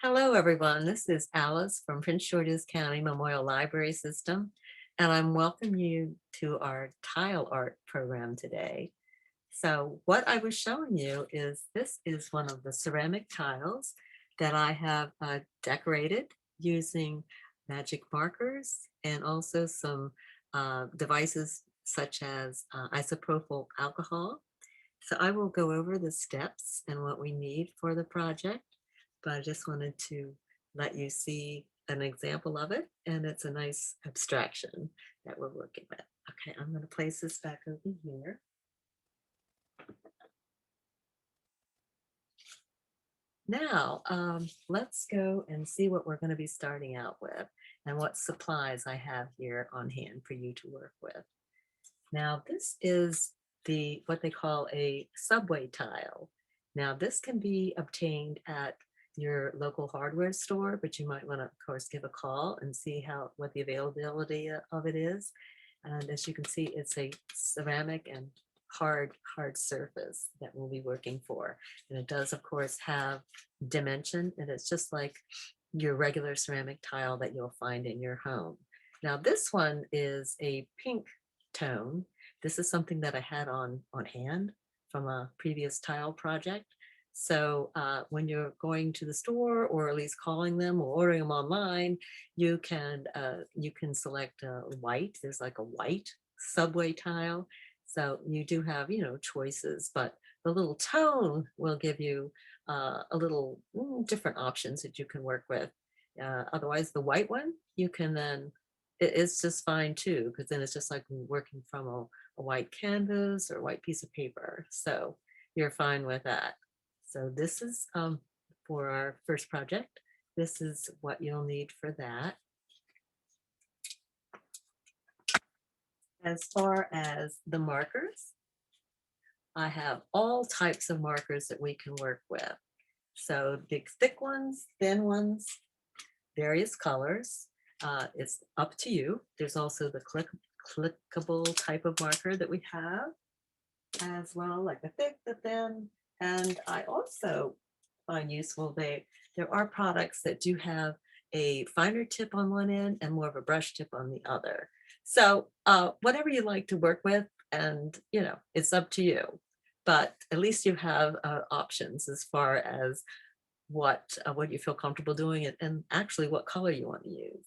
Hello, everyone. This is Alice from Prince George's County Memorial Library System, and I'm welcoming you to our tile art program today. So what I was showing you is this is one of the ceramic tiles that I have decorated using magic markers and also some devices such as isopropyl alcohol. So I will go over the steps and what we need for the project, but I just wanted to let you see an example of it, and it's a nice abstraction that we're working with. Okay, I'm going to place this back over here. Now, let's go and see what we're going to be starting out with and what supplies I have here on hand for you to work with. Now, this is what they call a subway tile. Now, this can be obtained at your local hardware store, but you might want to, of course, give a call and see what the availability of it is. And as you can see, it's a ceramic and hard surface that we'll be working for. And it does, of course, have dimension, and it's just like your regular ceramic tile that you'll find in your home. Now, this one is a pink tone. This is something that I had on hand from a previous tile project. So when you're going to the store or at least calling them or ordering them online, you can select white. There's like a white subway tile. So you do have, choices, but the little tone will give you a little different options that you can work with. Otherwise, the white one, you can then, it's just fine too, because then it's just like working from a white canvas or a white piece of paper. So you're fine with that. So this is for our first project. This is what you'll need for that. As far as the markers, I have all types of markers that we can work with. So big, thick ones, thin ones, various colors. It's up to you. There's also the clickable type of marker that we have as well, like the thick, the thin. And I also find useful, there are products that do have a finer tip on one end and more of a brush tip on the other. So whatever you like to work with, and it's up to you. But at least you have options as far as what you feel comfortable doing and actually what color you want to use.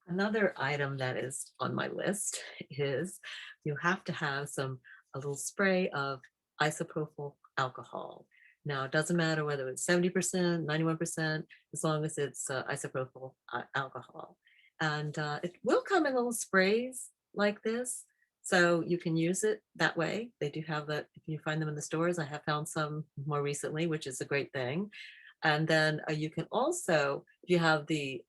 Another item that is on my list is you have to have a little spray of isopropyl alcohol. Now, it doesn't matter whether it's 70%, 91%, as long as it's isopropyl alcohol. And it will come in little sprays like this, so you can use it that way. They do have that. If you find them in the stores, I have found some more recently, which is a great thing. And then you can also, if you have the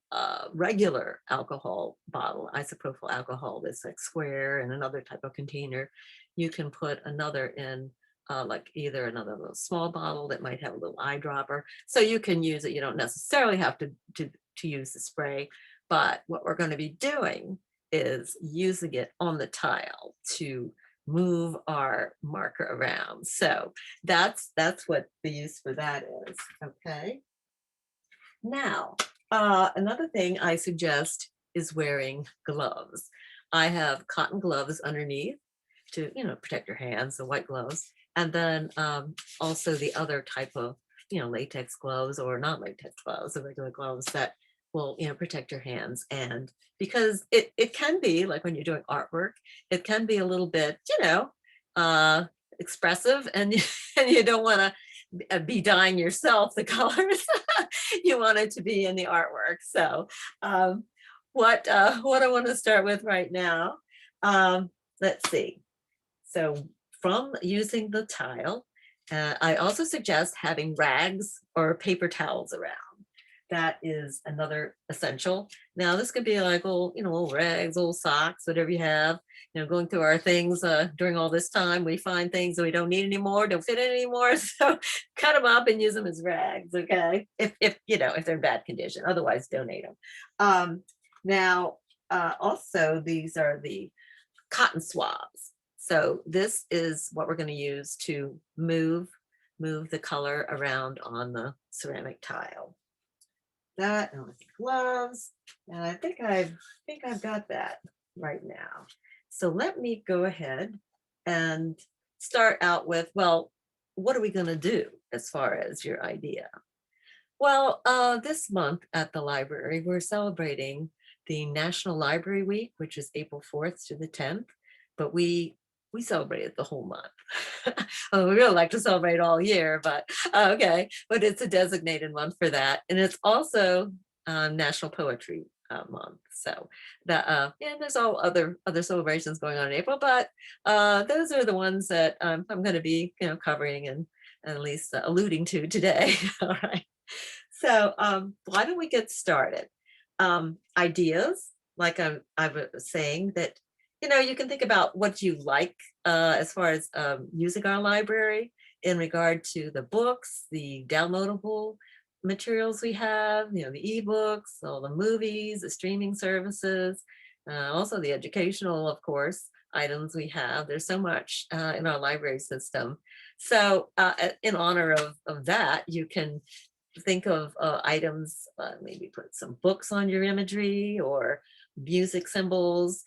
regular alcohol bottle, isopropyl alcohol, that's like square and another type of container, you can put another in, like either another little small bottle that might have a little eyedropper. So you can use it. You don't necessarily have to use the spray, but what we're going to be doing is using it on the tile to move our marker around. So that's what the use for that is. Okay. Now, another thing I suggest is wearing gloves. I have cotton gloves underneath to, protect your hands, the white gloves, and then also the other type of, latex gloves or not latex gloves, the regular gloves that will, protect your hands. And because it can be like when you're doing artwork, it can be a little bit, expressive, and and you don't want to be dyeing yourself the colors. You want it to be in the artwork. So what I want to start with right now, let's see. So from using the tile, I also suggest having rags or paper towels around. That is another essential. Now this could be like old rags, old socks, whatever you have. Going through our things during all this time, we find things that we don't need anymore, don't fit in anymore. So cut them up and use them as rags, okay? If they're in bad condition, otherwise donate them. Now, also these are the cotton swabs. So this is what we're going to use to move move the color around on the ceramic tile. That and with the gloves, and I think I've got that right now. So let me go ahead and start out with, well, what are we going to do as far as your idea? Well, this month at the library, we're celebrating the National Library Week, which is April 4th to the 10th, but we celebrate it the whole month. Oh, we really like to celebrate all year, but okay, but it's a designated month for that. And it's also National Poetry Month. So that yeah, there's all other celebrations going on in April, but those are the ones that I'm going to be covering and at least alluding to today. All right. So why don't we get started? Ideas, like I was saying, that you can think about what you like as far as using our library in regard to the books, the downloadable materials we have, the ebooks, all the movies, the streaming services, also the educational, of course, items we have. There's so much in our library system. So in honor of that, you can think of items, maybe put some books on your imagery or music symbols.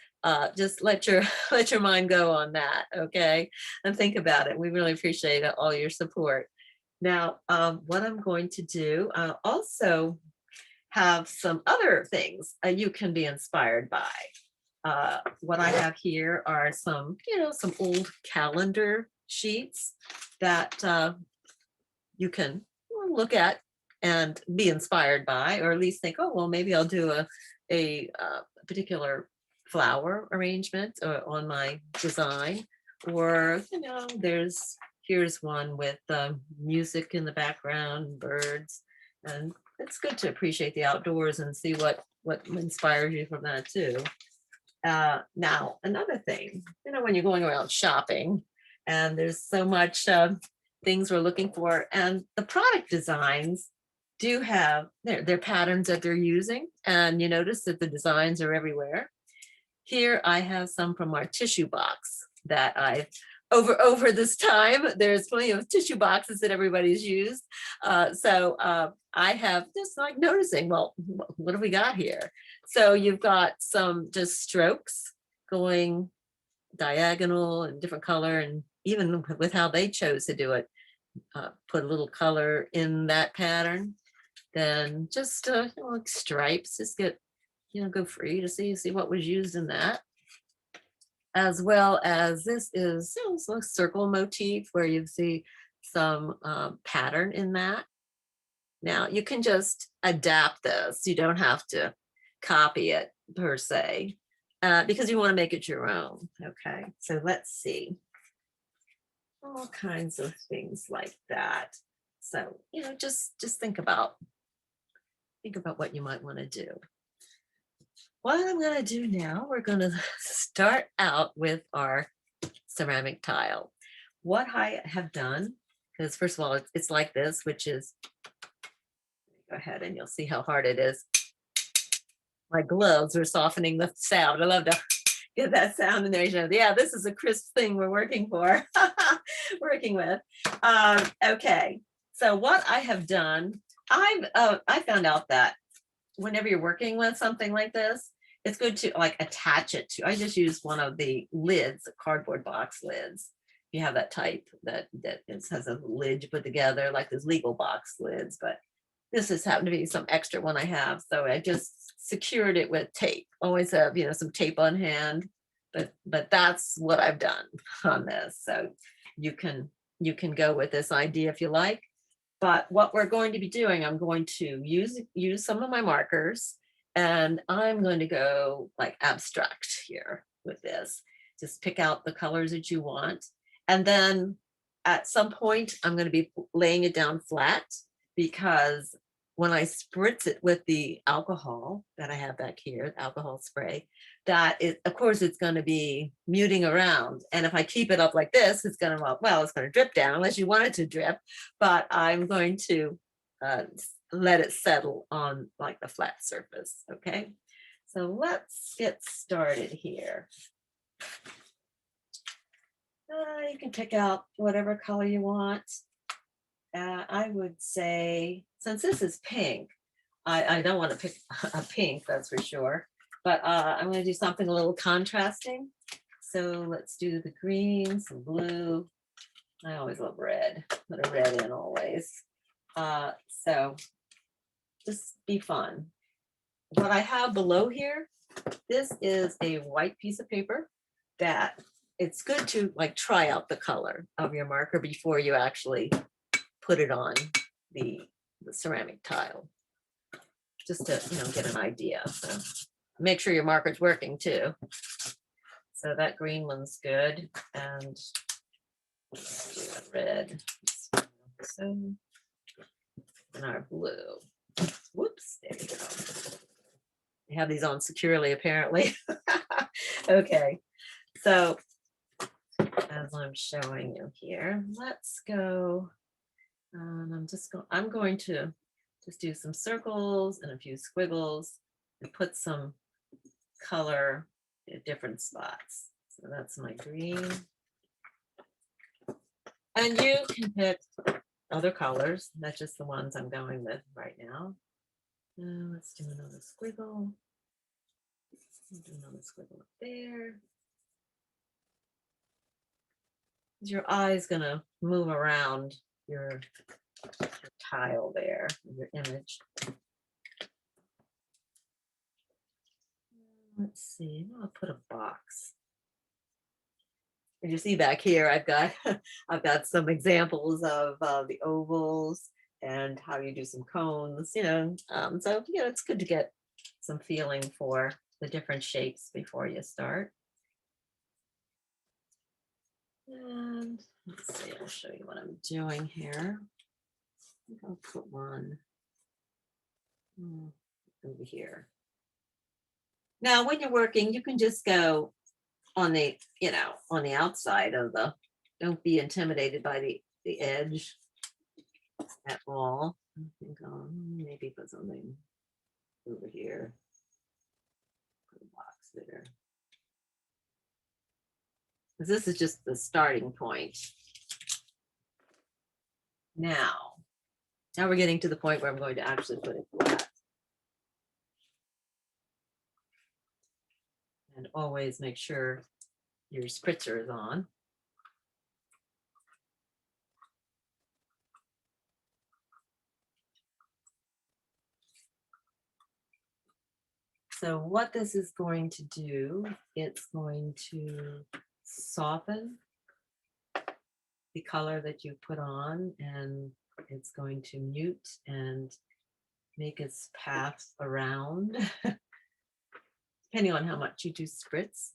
Just let your let your mind go on that, okay? And think about it. We really appreciate all your support. Now, what I'm going to do, also have some other things you can be inspired by. What I have here are some old calendar sheets that you can look at and be inspired by, or at least think, oh, well, maybe I'll do a particular flower arrangement on my design. Or, here's one with music in the background, birds, and it's good to appreciate the outdoors and see what inspires you from that too. Now, another thing, when you're going around shopping and there's so much things we're looking for, and the product designs do have their patterns that they're using, and you notice that the designs are everywhere. Here I have some from our tissue box that I've over this time. There's plenty of tissue boxes that everybody's used. So I have just like noticing, well, what have we got here? So you've got some just strokes going diagonal and different color, and even with how they chose to do it, put a little color in that pattern. Then just like stripes, just get go free to see what was used in that. As well as this is a circle motif where you see some pattern in that. Now you can just adapt this. You don't have to copy it per se, because you want to make it your own. Okay, so let's see. All kinds of things like that. So just think about what you might want to do. What I'm going to do now, we're going to start out with our ceramic tile. What I have done, because first of all, it's like this, which is, go ahead and you'll see how hard it is. My gloves are softening the sound. I love to get that sound in there. Yeah, this is a crisp thing we're working with. Okay, so what I have done, I found out that whenever you're working with something like this, it's good to like attach it to. I just use one of the lids, cardboard box lids. You have that type that has a lid you put together, like those legal box lids, but this just happened to be some extra one I have. So I just secured it with tape. Always have, some tape on hand, but that's what I've done on this. So you can go with this idea if you like. But what we're going to be doing, I'm going to use some of my markers, and I'm going to go like abstract here with this. Just pick out the colors that you want. And then at some point, I'm going to be laying it down flat, because when I spritz it with the alcohol that I have back here, alcohol spray, of course, it's going to be muting around. And if I keep it up like this, it's going to drip down unless you want it to drip. But I'm going to let it settle on like the flat surface. Okay, so let's get started here. You can pick out whatever color you want. I would say, since this is pink, I don't want to pick a pink, that's for sure, but I'm going to do something a little contrasting. So let's do the green, some blue. I always love red, put a red in always. So just be fun. What I have below here, this is a white piece of paper that it's good to like try out the color of your marker before you actually put it on the ceramic tile, just to get an idea. So make sure your marker's working too. So that green one's good, and let's do a red. So and our blue. Whoops, there we go. I have these on securely apparently. Okay, so as I'm showing you here, let's go. I'm going to just do some circles and a few squiggles and put some color at different spots. So that's my green. And you can pick other colors. That's just the ones I'm going with right now. Let's do another squiggle. Do another squiggle up there. Your eye is going to move around your tile there, your image. Let's see, I'll put a box. As you see back here, I've got some examples of the ovals and how you do some cones, so it's good to get some feeling for the different shapes before you start. And let's see, I'll show you what I'm doing here. I think I'll put one over here. Now, when you're working, you can just go on the, on the outside of don't be intimidated by the edge at all. I think maybe put something over here. Put a box there. Because this is just the starting point. Now we're getting to the point where I'm going to actually put it flat. And always make sure your spritzer is on. So what this is going to do, it's going to soften the color that you put on, and it's going to mute and make its path around, depending on how much you do spritz.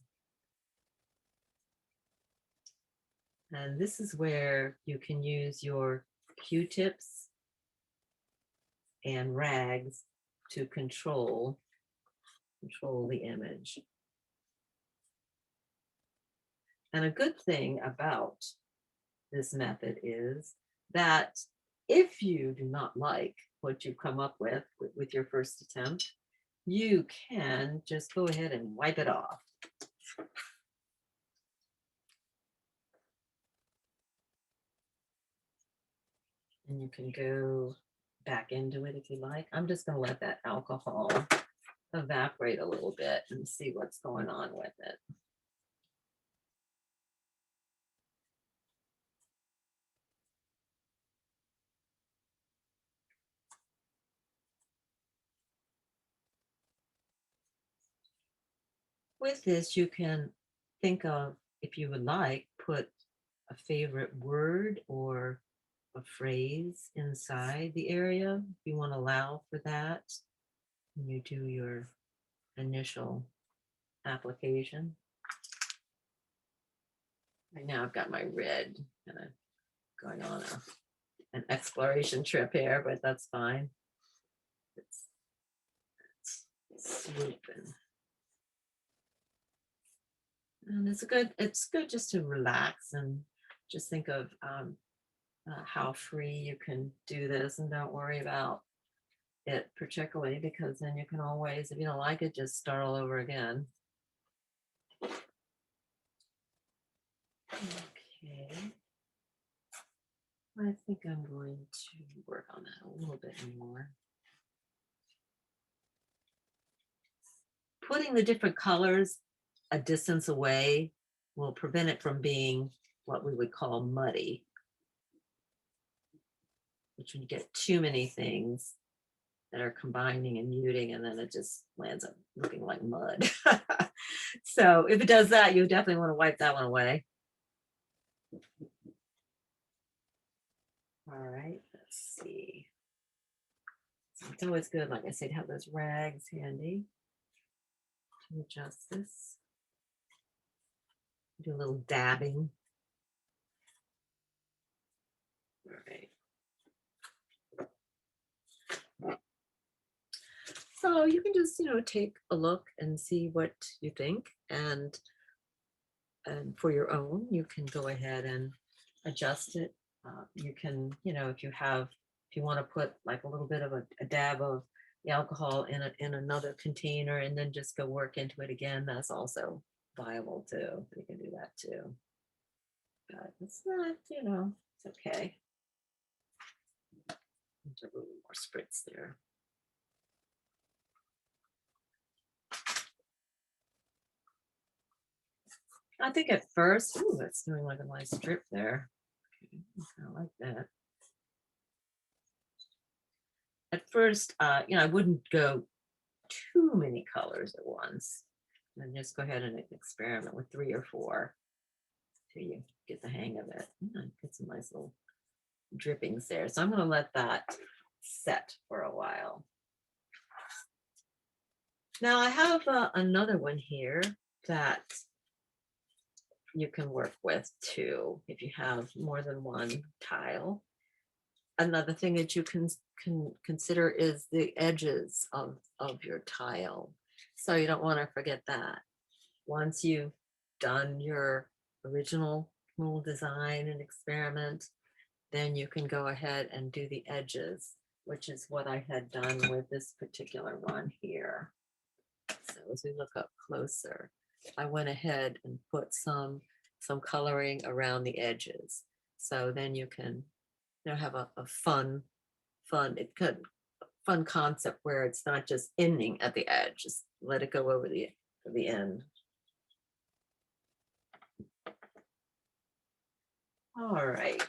And this is where you can use your Q-tips and rags to control the image. And a good thing about this method is that if you do not like what you come up with your first attempt, you can just go ahead and wipe it off. And you can go back into it if you like. I'm just going to let that alcohol evaporate a little bit and see what's going on with it. With this, you can think of, if you would like, put a favorite word or a phrase inside the area. If you want to allow for that when you do your initial application. Right now I've got my red kind of going on an exploration trip here, but that's fine. It's swooping. And it's good just to relax and just think of how free you can do this, and don't worry about it particularly, because then you can always, if you don't like it, just start all over again. Okay. I think I'm going to work on that a little bit more. Putting the different colors a distance away will prevent it from being what we would call muddy, which when you get too many things that are combining and muting, and then it just lands up looking like mud. So if it does that, you definitely want to wipe that one away. All right, let's see. So it's always good, like I said, to have those rags handy to adjust this. Do a little dabbing. All right. So you can just, take a look and see what you think, and for your own, you can go ahead and adjust it. You can, if you want to put like a little bit of a dab of the alcohol in another container and then just go work into it again, that's also viable too. You can do that too. But it's not, it's okay. There's a little more spritz there. I think at first, ooh, that's doing like a nice strip there. Okay, I like that. At first, I wouldn't go too many colors at once. And just go ahead and experiment with 3 or 4 till you get the hang of it. Get some nice little drippings there. So I'm going to let that set for a while. Now I have another one here that you can work with too if you have more than one tile. Another thing that you can consider is the edges of your tile. So you don't want to forget that. Once you've done your original little design and experiment, then you can go ahead and do the edges, which is what I had done with this particular one here. So as we look up closer, I went ahead and put some coloring around the edges. So then you can, have a fun concept where it's not just ending at the edge. Just let it go over the end. All right.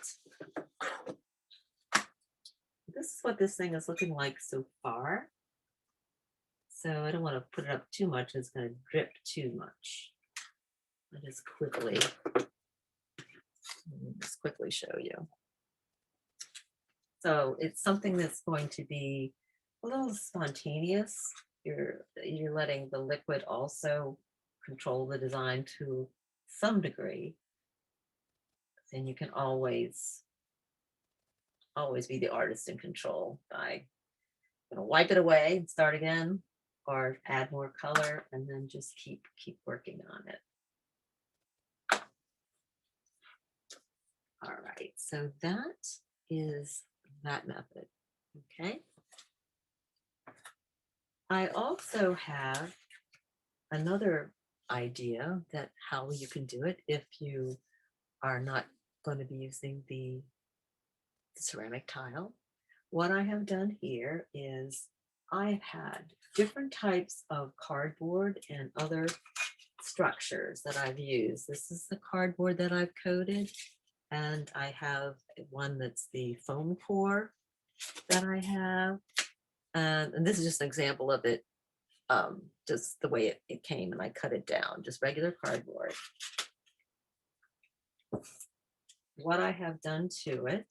This is what this thing is looking like so far. So I don't want to put it up too much. It's going to drip too much. I'll just quickly show you. So it's something that's going to be a little spontaneous. You're letting the liquid also control the design to some degree. And you can always be the artist in control by wipe it away and start again, or add more color and then just keep working on it. All right, so that is that method. Okay. I also have another idea that how you can do it if you are not going to be using the ceramic tile. What I have done here is I've had different types of cardboard and other structures that I've used. This is the cardboard that I've coated, and I have one that's the foam core that I have. And this is just an example of it, just the way it came, and I cut it down, just regular cardboard. What I have done to it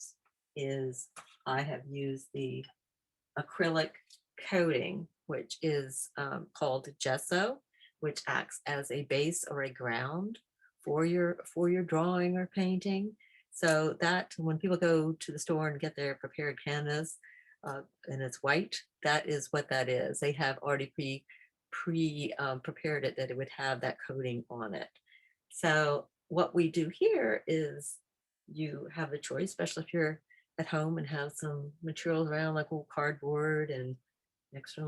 is I have used the acrylic coating, which is called gesso, which acts as a base or a ground for your drawing or painting. So that when people go to the store and get their prepared canvas and it's white, that is what that is. They have already prepared it that it would have that coating on it. So what we do here is you have the choice, especially if you're at home and have some materials around like old cardboard and extra,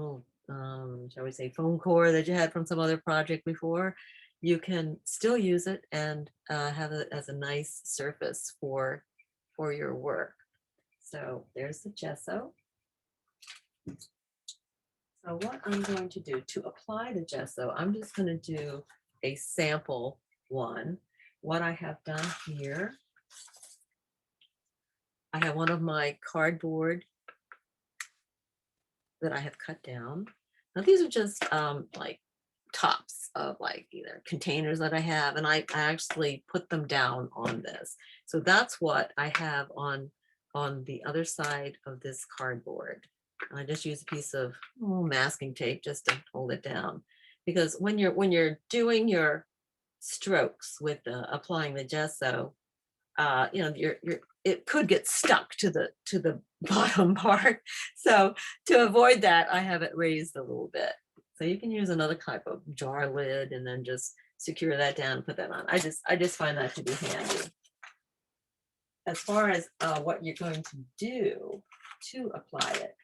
shall we say, foam core that you had from some other project before. You can still use it and have it as a nice surface for your work. So there's the gesso. So what I'm going to do to apply the gesso, I'm just going to do a sample one. What I have done here, I have one of my cardboard that I have cut down. Now these are just like tops of like either containers that I have, and I actually put them down on this. So that's what I have on the other side of this cardboard. And I just use a piece of masking tape just to hold it down, because when you're doing your strokes with applying the gesso, you know, it could get stuck to the bottom part. So to avoid that, I have it raised a little bit. So you can use another type of jar lid and then just secure that down and put that on. I just find that to be handy. As far as what you're going to do to apply it,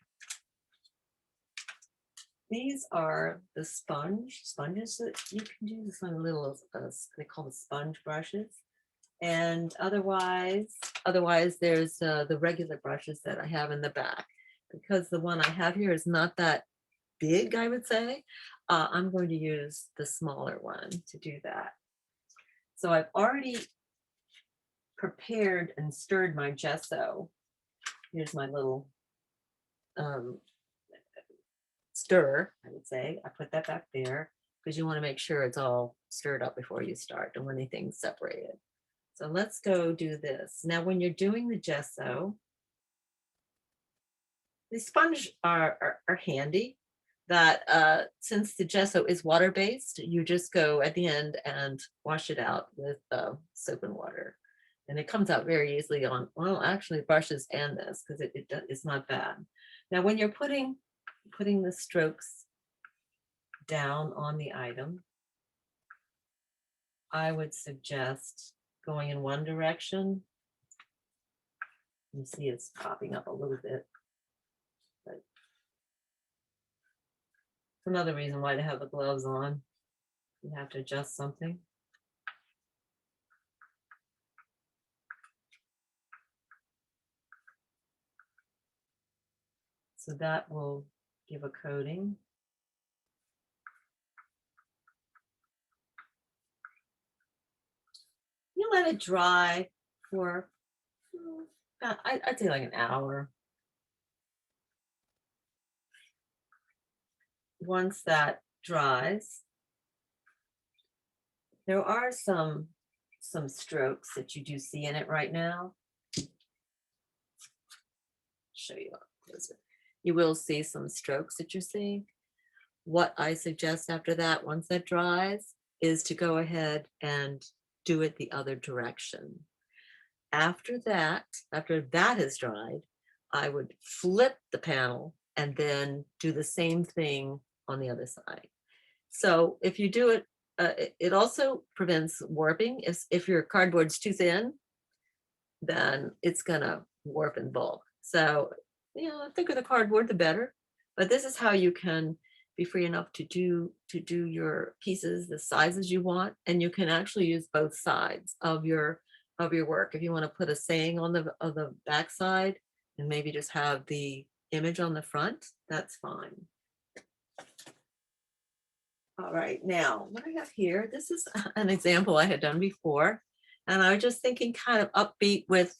these are the sponges that you can use. Some little they call the sponge brushes. And otherwise there's the regular brushes that I have in the back. Because the one I have here is not that big, I would say, I'm going to use the smaller one to do that. So I've already prepared and stirred my gesso. Here's my little stir, I would say. I put that back there because you want to make sure it's all stirred up before you start. Don't want anything separated. So let's go do this. Now, when you're doing the gesso, the sponge are handy. That since the gesso is water-based, you just go at the end and wash it out with soap and water. And it comes out very easily on, well, actually brushes and this, because it's not bad. Now, when you're putting the strokes down on the item, I would suggest going in one direction. You see it's popping up a little bit. But it's another reason why to have the gloves on. You have to adjust something. So that will give a coating. You let it dry for, I'd say like an hour. Once that dries, there are some strokes that you do see in it right now. Show you up closer. You will see some strokes that you're seeing. What I suggest after that, once that dries, is to go ahead and do it the other direction. After that has dried, I would flip the panel and then do the same thing on the other side. So if you do it, it also prevents warping. If your cardboard's too thin, then it's gonna warp in bulk. So, you know, the thicker the cardboard, the better. But this is how you can be free enough to do your pieces the sizes you want, and you can actually use both sides of your work. If you want to put a saying on the back side and maybe just have the image on the front, that's fine. All right, now what I have here, this is an example I had done before, and I was just thinking kind of upbeat with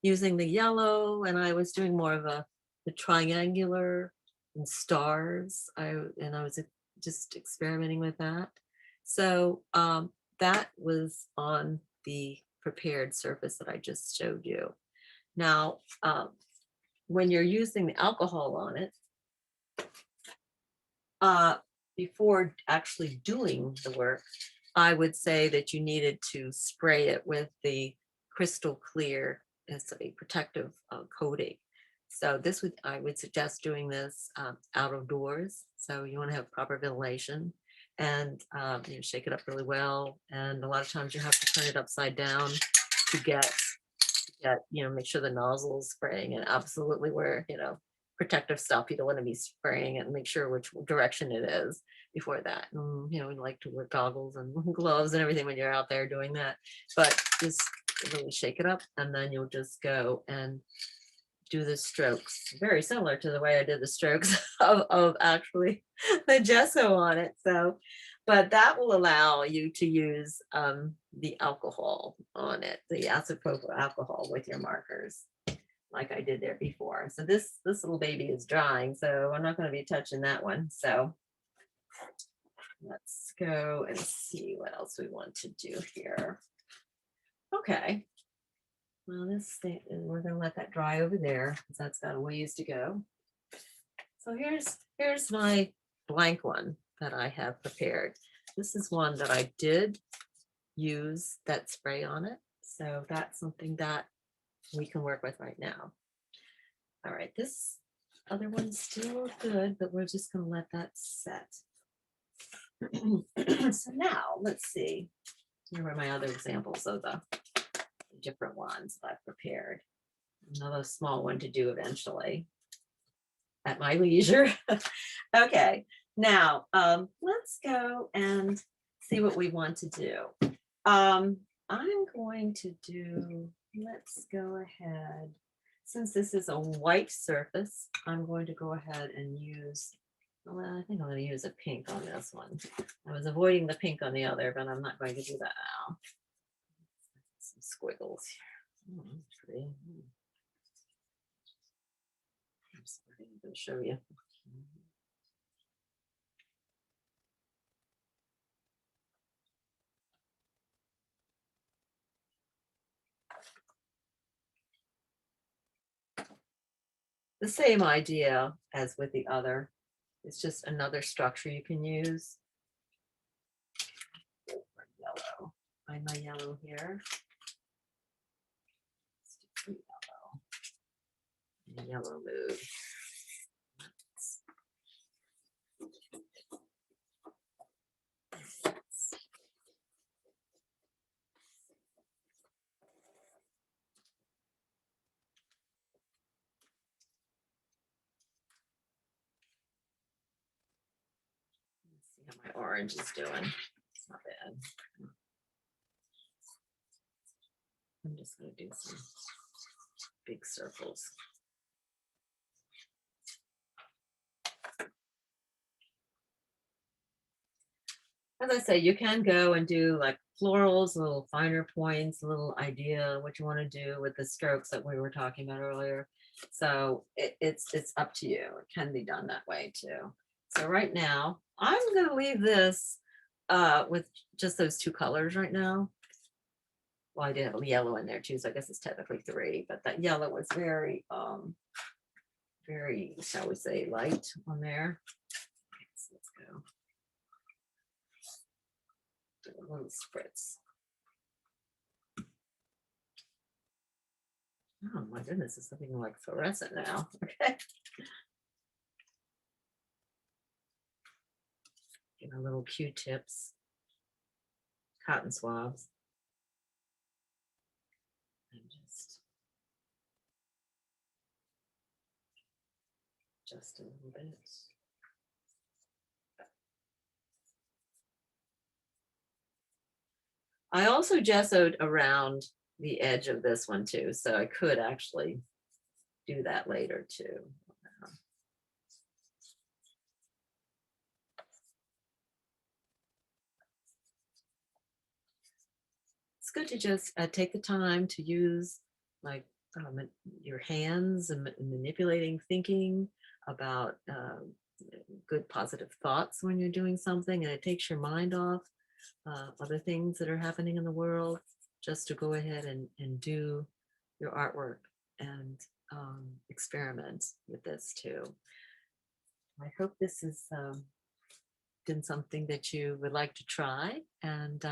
using the yellow, and I was doing more of the triangular and stars. I was just experimenting with that. So that was on the prepared surface that I just showed you. Now, when you're using the alcohol on it, before actually doing the work, I would say that you needed to spray it with the crystal clear as a protective coating. So I would suggest doing this out of doors. So you want to have proper ventilation, and shake it up really well. And a lot of times you have to turn it upside down to get make sure the nozzle is spraying and absolutely where, protective stuff. You don't want to be spraying it, and make sure which direction it is before that. We like to wear goggles and gloves and everything when you're out there doing that. But just really shake it up, and then you'll just go and do the strokes, very similar to the way I did the strokes of actually the gesso on it. So, but that will allow you to use the alcohol on it, the isopropyl alcohol with your markers, like I did there before. So this little baby is drying, so I'm not going to be touching that one. So let's go and see what else we want to do here. Okay. Well, this thing, we're going to let that dry over there because that's got a ways to go. So here's my blank one that I have prepared. This is one that I did use that spray on it. So that's something that we can work with right now. All right, this other one's still good, but we're just going to let that set. So now let's see. Here are my other examples of the different ones that I've prepared. Another small one to do eventually at my leisure. Okay, now let's go and see what we want to do. I'm going to do, let's go ahead. Since this is a white surface, I'm going to go ahead and use, well, I think I'm going to use a pink on this one. I was avoiding the pink on the other, but I'm not going to do that now. Some squiggles here. Oh, pretty. I'm going to show you. The same idea as with the other. It's just another structure you can use. Yellow. Find my yellow here. Yellow. Yellow move. See how my orange is doing. It's not bad. I'm just going to do some big circles. As I say, you can go and do like florals, little finer points, a little idea what you want to do with the strokes that we were talking about earlier. So it's up to you. It can be done that way too. So right now, I'm going to leave this with just those two colors right now. Well, I did have a yellow in there too, so I guess it's technically three, but that yellow was very, very, shall we say, light on there. So let's go. Do a little spritz. Oh my goodness, it's looking like fluorescent now. Okay. Get a little Q-tips, cotton swabs. And just a little bit. I also gessoed around the edge of this one too, so I could actually do that later too. It's good to just take the time to use like your hands and manipulating thinking about good positive thoughts when you're doing something, and it takes your mind off other things that are happening in the world, just to go ahead and do your artwork and experiment with this too. I hope this has been something that you would like to try. And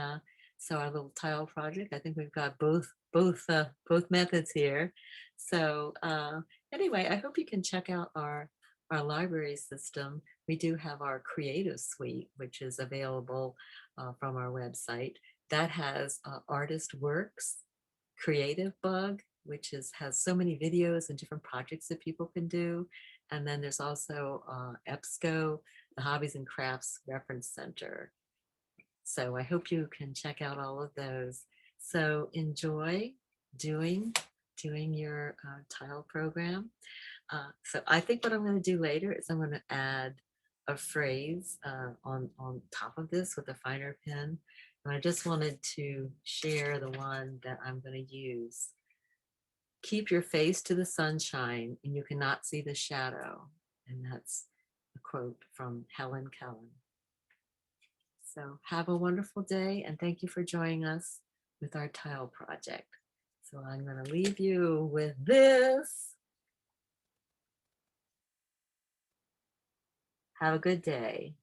so our little tile project, I think we've got both methods here. So anyway, I hope you can check out our library system. We do have our creative suite, which is available from our website. That has Artist Works, Creative Bug, which has so many videos and different projects that people can do. And then there's also EBSCO, the Hobbies and Crafts Reference Center. So I hope you can check out all of those. So enjoy doing doing your tile program. So I think what I'm going to do later is I'm going to add a phrase on top of this with a finer pen. And I just wanted to share the one that I'm going to use. Keep your face to the sunshine and you cannot see the shadow. And that's a quote from Helen Keller. So have a wonderful day and thank you for joining us with our tile project. So I'm going to leave you with this. Have a good day.